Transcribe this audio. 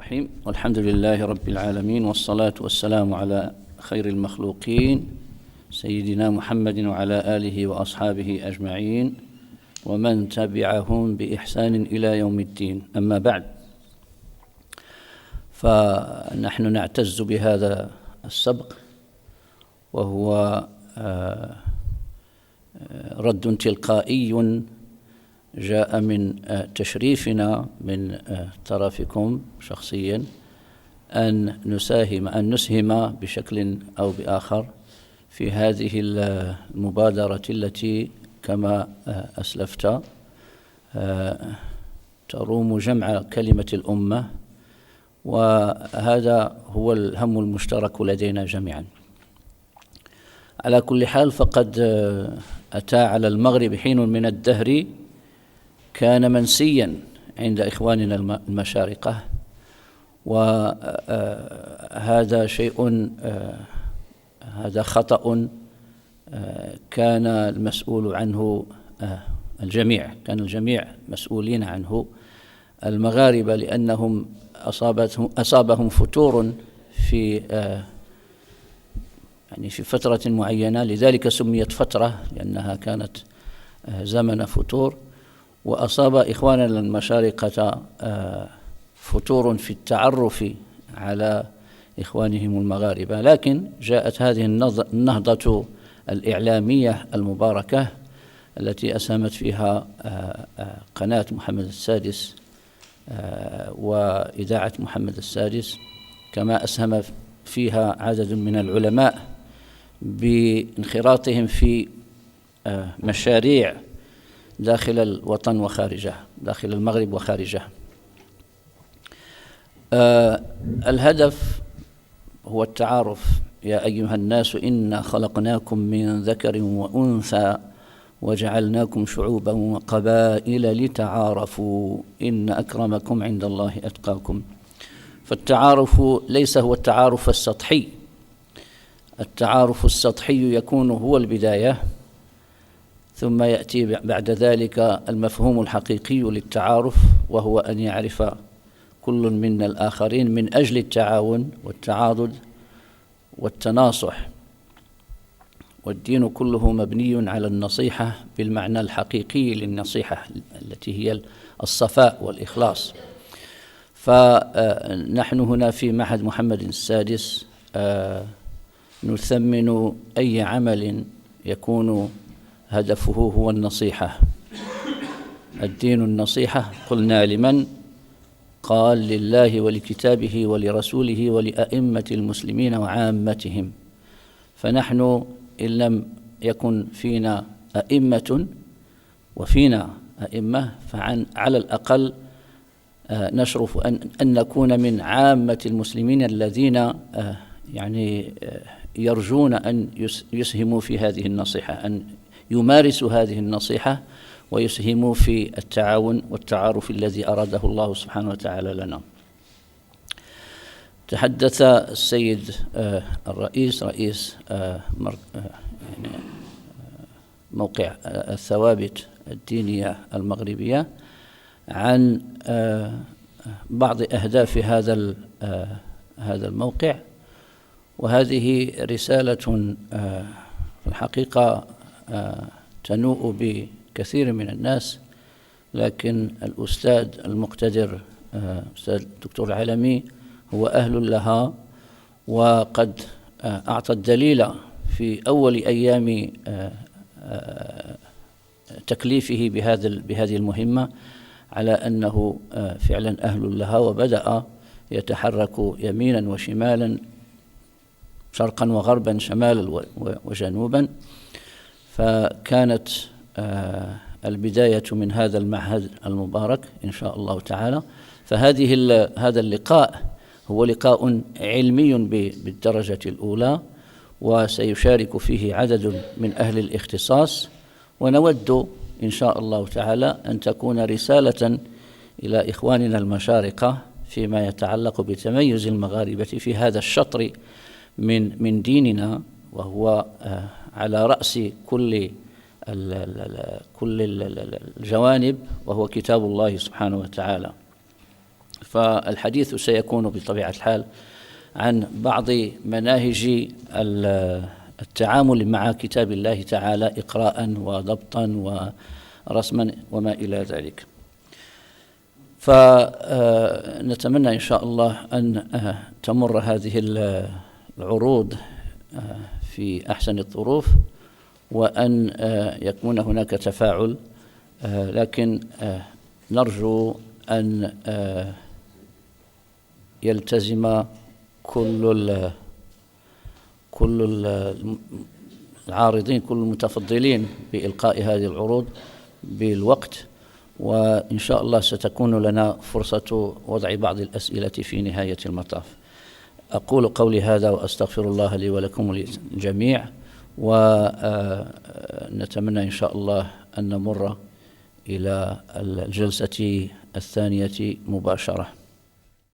الرحيم، والحمد لله رب العالمين، والصلاة والسلام على خير المخلوقين سيدنا محمد وعلى آله وأصحابه أجمعين ومن تبعهم بإحسان إلى يوم الدين. أما بعد، فنحن نعتز بهذا السبق، وهو رد تلقائي جاء من تشريفنا من طرفكم شخصيا أن نسهم بشكل أو بآخر في هذه المبادرة التي كما أسلفت تروم جمع كلمة الأمة، وهذا هو الهم المشترك لدينا جميعا. على كل حال، فقد أتى على المغرب حين من الدهر كان منسيا عند إخواننا المشارقة، وهذا شيء هذا خطأ كان المسؤول عنه الجميع، كان الجميع مسؤولين عنه المغاربة، لأنهم أصابهم فتور في في فترة معينة، لذلك سميت فترة لأنها كانت زمن فتور. وأصاب إخواننا المشارقة فتور في التعرف على إخوانهم المغاربة، لكن جاءت هذه النهضة الإعلامية المباركة التي أسهمت فيها قناة محمد السادس وإذاعة محمد السادس، كما أسهم فيها عدد من العلماء بانخراطهم في مشاريع داخل الوطن وخارجه، داخل المغرب وخارجه. الهدف هو التعارف. يا أيها الناس إنا خلقناكم من ذكر وأنثى وجعلناكم شعوبا وقبائل لتعارفوا إن أكرمكم عند الله أتقاكم. فالتعارف ليس هو التعارف السطحي. التعارف السطحي يكون هو البداية، ثم يأتي بعد ذلك المفهوم الحقيقي للتعارف، وهو أن يعرف كل منا الآخرين من أجل التعاون والتعاضد والتناصح. والدين كله مبني على النصيحة بالمعنى الحقيقي للنصيحة التي هي الصفاء والإخلاص. فنحن هنا في معهد محمد السادس نثمن أي عمل يكون هدفه هو النصيحة. الدين النصيحة، قلنا لمن؟ قال لله ولكتابه ولرسوله ولأئمة المسلمين وعامتهم. فنحن إن لم يكن فينا أئمة وفينا أئمة، فعلى الأقل نشرف أن نكون من عامة المسلمين الذين يرجون أن يسهموا في هذه النصيحة، أن يمارسوا هذه النصيحة ويسهموا في التعاون والتعارف الذي أراده الله سبحانه وتعالى لنا. تحدث السيد الرئيس، رئيس موقع الثوابت الدينية المغربية، عن بعض أهداف هذا الموقع، وهذه رسالة في الحقيقة تنوء بكثير من الناس، لكن الأستاذ المقتدر أستاذ الدكتور العلمي هو أهل لها، وقد أعطى الدليل في أول أيام تكليفه بهذه المهمة على أنه فعلا أهل لها، وبدأ يتحرك يمينا وشمالا، شرقا وغربا، شمالا وجنوبا. فكانت البداية من هذا المعهد المبارك إن شاء الله تعالى. هذا اللقاء هو لقاء علمي بالدرجة الأولى، وسيشارك فيه عدد من أهل الاختصاص، ونود إن شاء الله تعالى أن تكون رسالة إلى إخواننا المشارقة فيما يتعلق بتميز المغاربة في هذا الشطر من ديننا، وهو على رأس كل الجوانب، وهو كتاب الله سبحانه وتعالى. فالحديث سيكون بطبيعة الحال عن بعض مناهج التعامل مع كتاب الله تعالى إقراء وضبطا ورسما وما إلى ذلك. فنتمنى إن شاء الله أن تمر هذه العروض في أحسن الظروف، وأن يكون هناك تفاعل، لكن نرجو أن يلتزم كل العارضين، كل المتفضلين بإلقاء هذه العروض بالوقت، وإن شاء الله ستكون لنا فرصة وضع بعض الأسئلة في نهاية المطاف. أقول قولي هذا وأستغفر الله لي ولكم وللجميع، ونتمنى إن شاء الله أن نمر إلى الجلسة الثانية مباشرة.